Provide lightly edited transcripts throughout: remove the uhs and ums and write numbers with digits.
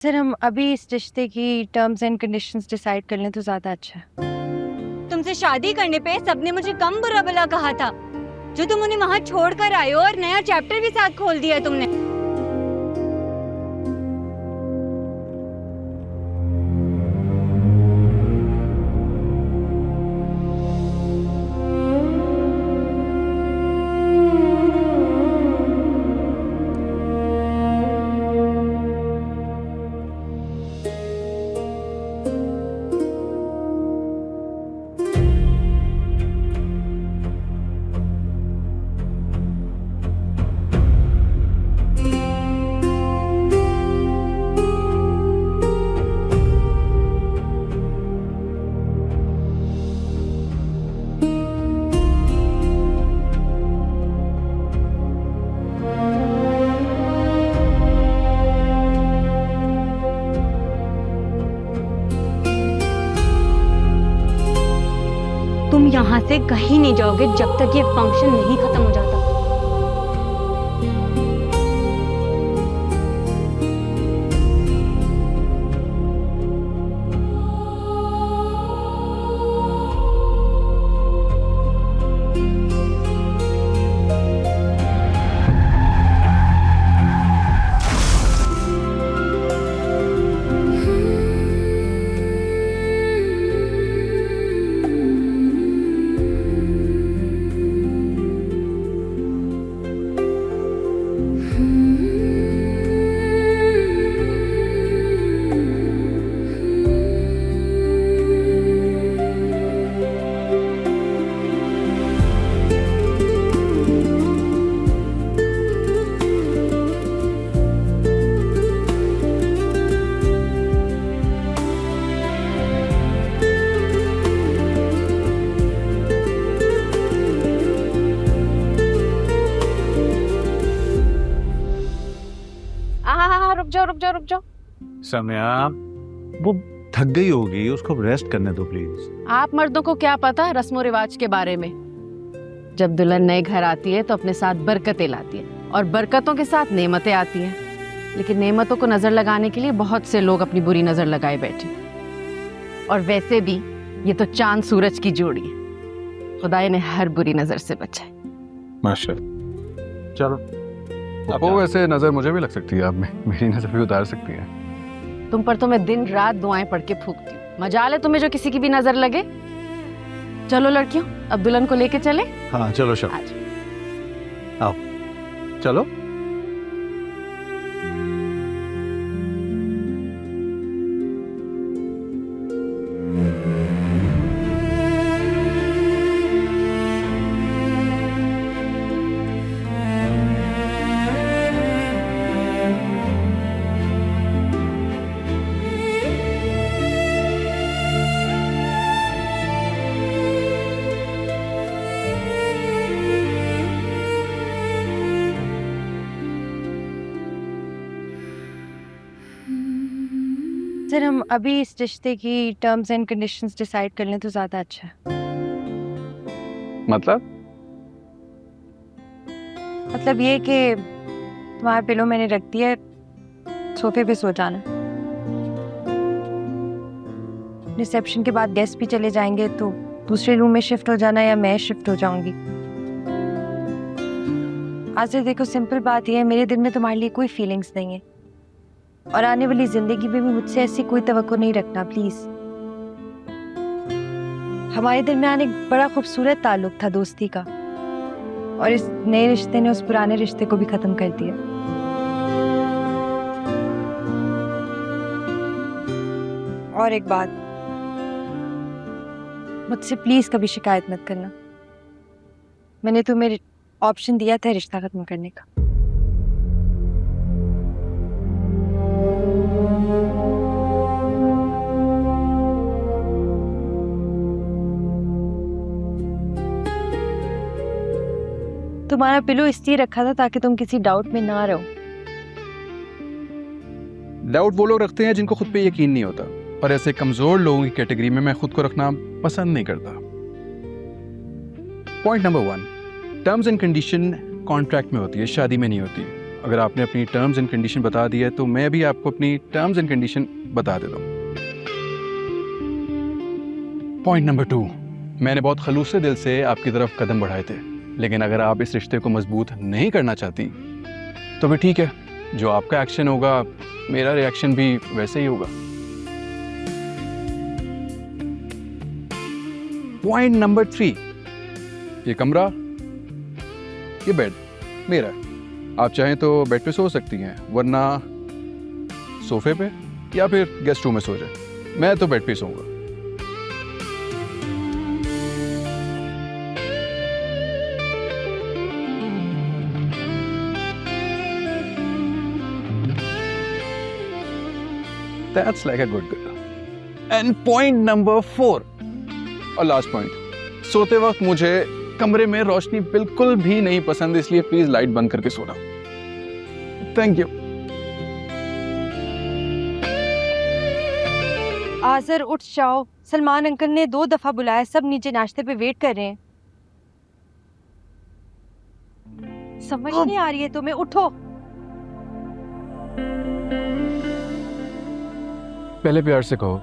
Sir हम अभी इस रिश्ते की टर्म्स एंड कंडीशंस डिसाइड कर लें तो ज्यादा अच्छा है। तुमसे शादी करने पे सबने मुझे कम बुरा भला कहा था, जो तुम उन्हें वहां छोड़कर आए हो और नया चैप्टर भी साथ खोल दिया तुमने। तुम यहाँ से कहीं नहीं जाओगे जब तक ये फंक्शन नहीं खत्म हो जाता। रुक जाओ। समया, वो थक गई होगी, उसको रेस्ट करने दो प्लीज। आप मर्दों को क्या पता रस्मों रिवाज के बारे में। जब दुल्हन नए घर आती है तो अपने साथ बरकतें लाती है और बरकतों के साथ नेमतें आती हैं। लेकिन नेमतों को नजर लगाने के लिए बहुत से लोग अपनी बुरी नजर लगाए बैठे। और वैसे भी ये तो चांद सूरज की जोड़ी है। खुदा ने हर बुरी नजर से बचाए। माशाल्लाह। चलो वो वैसे नजर मुझे भी लग सकती है, आप मेरी नजर भी उतार सकती है। तुम पर तो मैं दिन रात दुआएं पढ़ के फूकती हूँ। मजाल है तुम्हें जो किसी की भी नजर लगे। चलो लड़कियों, अब दुल्हन को लेके चले। हाँ चलो शब, आओ चलो। सर हम अभी इस रिश्ते की टर्म्स एंड कंडीशंस डिसाइड कर लें तो ज्यादा अच्छा है। मतलब ये कि तुम्हारा पिलो मैंने रख दिया, सोफे पे सो जाना। रिसेप्शन के बाद गेस्ट भी चले जाएंगे तो दूसरे रूम में शिफ्ट हो जाना या मैं शिफ्ट हो जाऊंगी। आज से देखो, सिंपल बात यह है, मेरे दिल में तुम्हारे लिए कोई फीलिंग्स नहीं है और आने वाली जिंदगी में भी मुझसे ऐसी कोई तवक्को नहीं रखना प्लीज। हमारे दरमियान एक बड़ा खूबसूरत ताल्लुक था दोस्ती का, और इस नए रिश्ते ने उस पुराने रिश्ते को भी खत्म कर दिया। और एक बात, मुझसे प्लीज कभी शिकायत मत करना। मैंने तुम्हें ऑप्शन दिया था रिश्ता खत्म करने का। तुम्हारा पिलो इसलिए रखा था ताकि तुम किसी डाउट में ना रहो। डाउट वो लोग रखते हैं जिनको खुद पे यकीन नहीं होता, और ऐसे कमजोर लोगों की कैटेगरी में मैं खुद को रखना पसंद नहीं करता। Point number 1, terms and condition contract में होती है, शादी में नहीं होती। अगर आपने अपनी टर्म्स एंड कंडीशन बता दी है तो मैं भी आपको अपनी टर्म्स एंड कंडीशन बता देता हूँ। पॉइंट नंबर 2, मैंने बहुत खलूसे दिल से आपकी तरफ कदम बढ़ाए थे, लेकिन अगर आप इस रिश्ते को मजबूत नहीं करना चाहती तो भी ठीक है, जो आपका एक्शन होगा मेरा रिएक्शन भी वैसे ही होगा। पॉइंट नंबर 3, ये कमरा, ये बेड मेरा है। आप चाहें तो बेड पे सो सकती हैं, वरना सोफे पे या फिर गेस्ट रूम में सो जाए। मैं तो बेड पे सोऊंगा। That's like a good girl. And point number 4 और लास्ट पॉइंट, सोते वक्त मुझे कमरे में रोशनी बिल्कुल भी नहीं पसंद, इसलिए प्लीज लाइट बंद करके सोना। Thank you. आजर उठ जाओ, सलमान अंकल ने 2 दफा बुलाया, सब नीचे नाश्ते पे वेट कर रहे हैं। समझ नहीं आ रही है तुम्हें, उठो। पहले प्यार से कहो,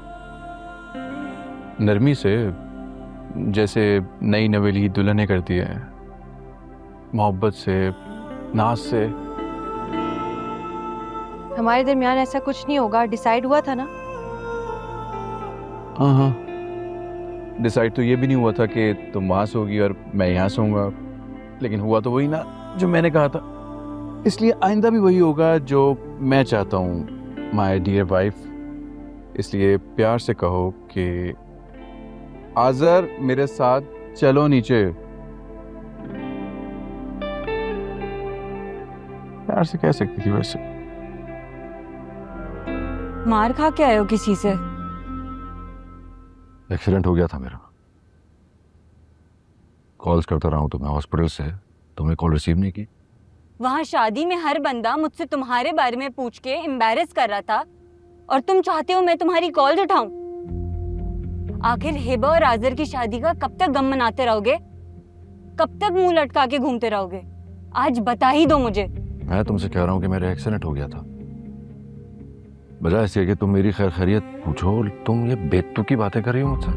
नरमी से, जैसे नई नवेली दुल्हने करती है, मोहब्बत से, नाज से। हमारे दरमियान ऐसा कुछ नहीं होगा, डिसाइड हुआ था ना। हाँ, डिसाइड तो ये भी नहीं हुआ था कि तुम वहां सोगी और मैं यहाँ सोऊंगा, लेकिन हुआ तो वही ना जो मैंने कहा था। इसलिए आइंदा भी वही होगा जो मैं चाहता हूँ, माय डियर वाइफ। इसलिए प्यार से कहो कि आज़र मेरे साथ चलो नीचे। प्यार से कह सकती थी वैसे। मार खा के आए हो किसी से? एक्सीडेंट हो गया था मेरा। कॉल्स करता रहा हूँ तुम्हें हॉस्पिटल से, तुमने कॉल रिसीव नहीं की। वहाँ शादी में हर बंदा मुझसे तुम्हारे बारे में पूछ के एम्बैरेस कर रहा था, और तुम चाहते हो मैं तुम्हारी कॉल उठाऊं? आखिर हिबा और आज़र की शादी का कब तक गम मनाते रहोगे? कब तक मुंह लटका के घूमते रहोगे? आज बता ही दो मुझे। मैं तुमसे कह रहा हूँ कि मेरा एक्सीडेंट हो गया था, बजाय इसके कि तुम मेरी खैर खैरियत पूछो, तुम ये बेतुकी बातें कर रही हो मुझसे।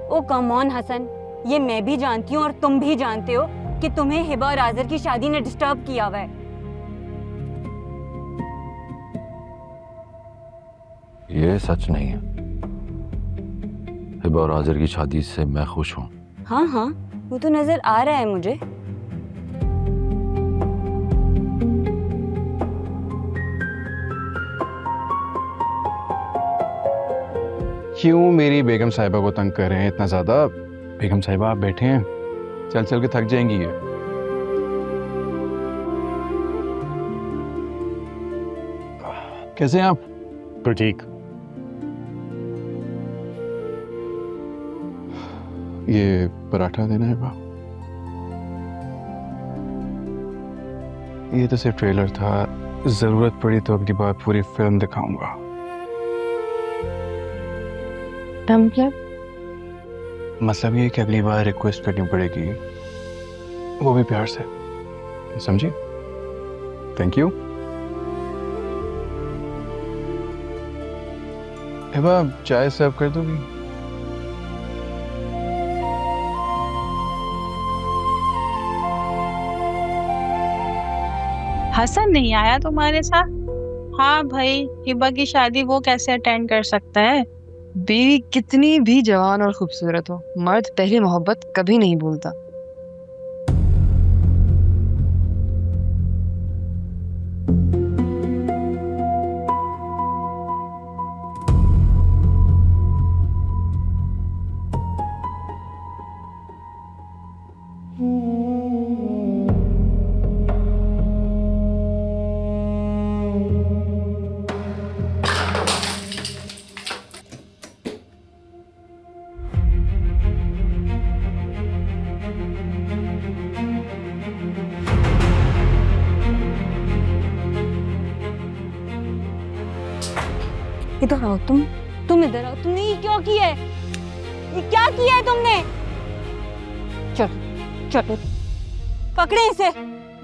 ओ कम ऑन हसन, ये मैं भी जानती हूँ और तुम भी जानते हो कि तुम्हें हिबा और आज़र की शादी ने डिस्टर्ब किया हुआ है। ये सच नहीं है। हिबा और आज़र की शादी से मैं खुश हूँ। हाँ हाँ, वो तो नजर आ रहा है मुझे। क्यों मेरी बेगम साहिबा को तंग कर रहे हैं इतना ज्यादा? बेगम साहिबा आप बैठे हैं, चल चल के थक जाएंगी ये। कैसे हैं आप? तो ठीक। ये पराठा देना है बा। ये तो सिर्फ ट्रेलर था, जरूरत पड़ी तो अगली बार पूरी फिल्म दिखाऊंगा। मतलब ये कि अगली बार रिक्वेस्ट करनी पड़ेगी, वो भी प्यार से, समझी? Thank you. एवा चाय सर्व कर दोगी? हसन नहीं आया तुम्हारे साथ? हाँ भाई, हिबा की शादी वो कैसे अटेंड कर सकता है? बीवी कितनी भी जवान और खूबसूरत हो, मर्द पहली मोहब्बत कभी नहीं भूलता। इधर आओ तुम इधर आओ। तुमने ये क्यों किया है? ये क्या किया है तुमने? चलो चलो पकड़े इसे।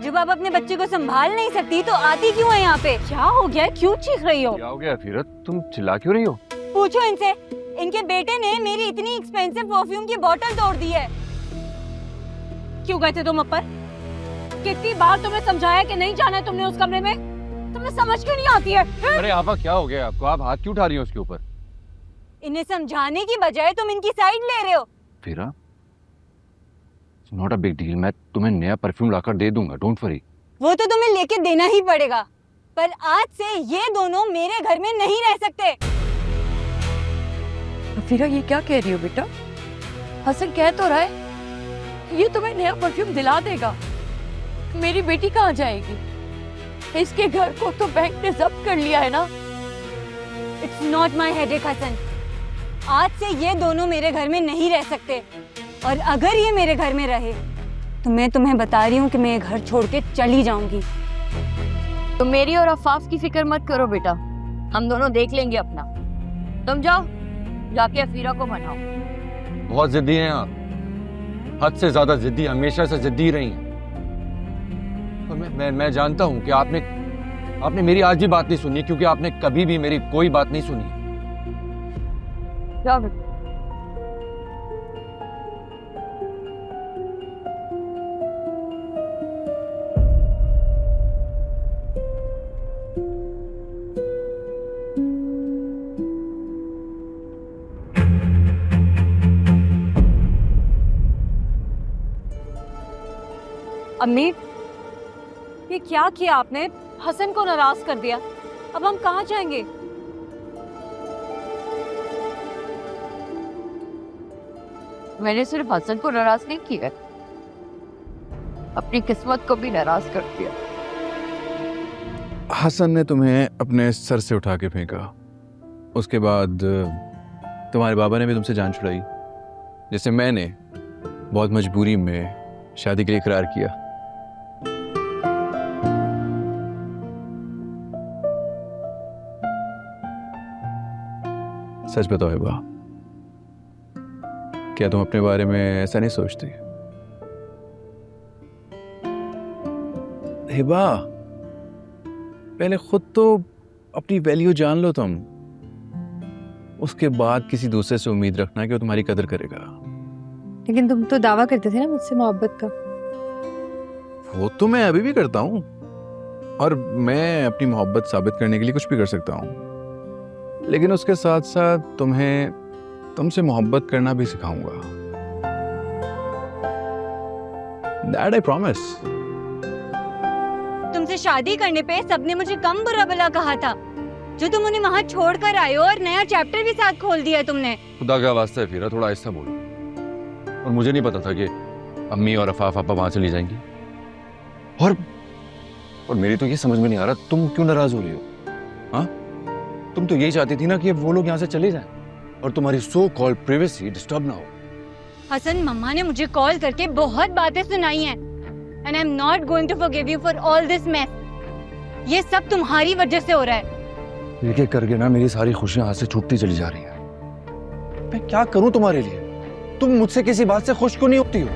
जब आप अपने बच्चे को संभाल नहीं सकती तो आती क्यों है यहाँ पे? क्या हो गया, क्यों चीख रही हो? क्या हो गया फिरत, तुम चिल्ला क्यों रही हो? पूछो इनसे। इनके बेटे ने मेरी इतनी एक्सपेंसिव परफ्यूम की बोतल तोड़ दी है। क्यों गए थे तुम ऊपर? कितनी बार तुम्हें समझाया कि नहीं जाना है तुमने उस कमरे में? तुम्हें समझ क्यों नहीं आती है? अरे आपा क्या हो गया आपको, आप हाथ क्यों उठा रही हो उसके ऊपर? इन्हें समझाने की बजाय तुम इनकी साइड ले रहे हो। फिरा, नॉट अ बिग डील, मैं तुम्हें नया परफ्यूम लाकर दे दूंगा, डोंट वरी। वो तो तुम्हें लेके देना ही पड़ेगा, पर आज से ये दोनों मेरे घर में नहीं रह सकते। फिरा ये क्या कह रही हो बेटा? हसन कह तो रहा है ये तुम्हें नया परफ्यूम दिला देगा। मेरी बेटी कहाँ जाएगी? इसके घर को तो बैंक ने जब्त कर लिया है ना। It's not my headache Hasan. आज से ये दोनों मेरे घर में नहीं रह सकते, और अगर ये मेरे घर में रहे तो मैं तुम्हें बता रही हूँ कि मैं ये घर छोड़ के चली जाऊंगी। तो मेरी और अफाफ की फिक्र मत करो बेटा, हम दोनों देख लेंगे अपना। तुम जाओ, जाके अफीरा को मनाओ। बहुत जिद्दी हैं आप, हद से ज्यादा जिद्दी, हमेशा से जिद्दी रही हैं। और मैं जानता हूं कि आपने मेरी आज भी बात नहीं सुनी, क्योंकि आपने कभी भी मेरी कोई बात नहीं सुनी। जाओ बेटा। अम्मी, ये क्या किया आपने? हसन को नाराज कर दिया। अब हम कहाँ जाएंगे? मैंने सिर्फ हसन को नाराज नहीं किया, अपनी किस्मत को भी नाराज कर दिया। हसन ने तुम्हें अपने सर से उठा के फेंका, उसके बाद तुम्हारे बाबा ने भी तुमसे जान छुड़ाई, जैसे मैंने बहुत मजबूरी में शादी के लिए इकरार किया। सच बताओ हिबा, क्या तुम अपने बारे में ऐसा नहीं सोचती? हिबा, पहले खुद तो अपनी वैल्यू जान लो तुम, उसके बाद किसी दूसरे से उम्मीद रखना कि वो तुम्हारी कदर करेगा। लेकिन तुम तो दावा करते थे ना मुझसे मोहब्बत का। वो तो मैं अभी भी करता हूँ, और मैं अपनी मोहब्बत साबित करने के लिए कुछ भी कर सकता हूँ, लेकिन उसके साथ साथ तुमसे मोहब्बत करना भी सिखाऊंगा। That I promise. तुमसे शादी करने पे सबने मुझे कम बुरा भला कहा था, जो तुम उन्हें वहाँ छोड़ कर आए हो, और नया चैप्टर भी साथ खोल दिया तुमने। खुदा का वास्ता है फिरा, थोड़ा आहिस्ता बोलो। और मुझे नहीं पता था कि अम्मी और अफाफ आपा वहां चली जाएंगी, और मेरी तो ये समझ में नहीं आ रहा तुम क्यों नाराज हो रही हो? हाँ, तुम तो यही चाहती थी ना कि वो लोग यहाँ से चले जाएं और तुम्हारी सो कॉल्ड प्राइवेसी डिस्टर्ब ना हो। हसन, मम्मा ने मुझे कॉल करके बहुत बातें सुनाई हैं, and I am not going to forgive you for all this mess. ये सब तुम्हारी वजह से हो रहा है। एक एक करके ना मेरी सारी खुशियां हाथ से छूटती चली जा रही हैं। मैं क्या करूं तुम्हारे लिए? तुम मुझसे किसी बात से खुश क्यों नहीं होती हो?